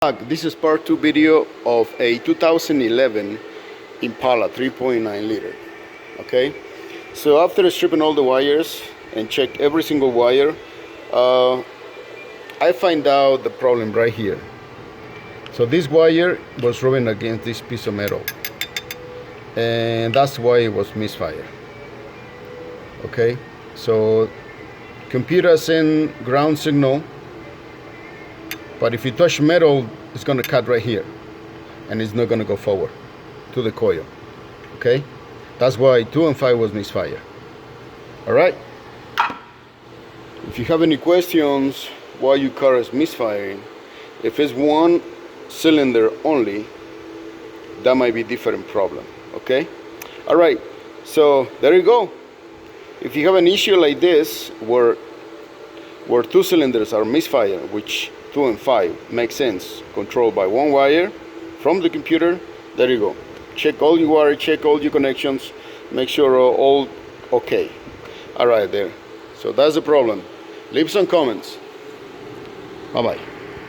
This is part 2 video of a 2011 Impala 3.9 liter. Okay, so after stripping all the wires and check every single wire, I find out the problem right here. So this wire was rubbing against this piece of metal, and that's why it was misfire. Okay, so computer send ground signal, but if you touch metal, it's going to cut right here, and it's not going to go forward to the coil. Okay, that's why 2 and 5 was misfire. All right. If you have any questions why your car is misfiring, if it's one cylinder only, that might be a different problem. Okay. All right. So there you go. If you have an issue like this where 2 cylinders are misfire, which 2 and 5 makes sense, controlled by one wire from the computer, there you go. Check all your wires, check all your connections, make sure all okay. All right, there. So that's the problem. Leave some comments. Bye bye.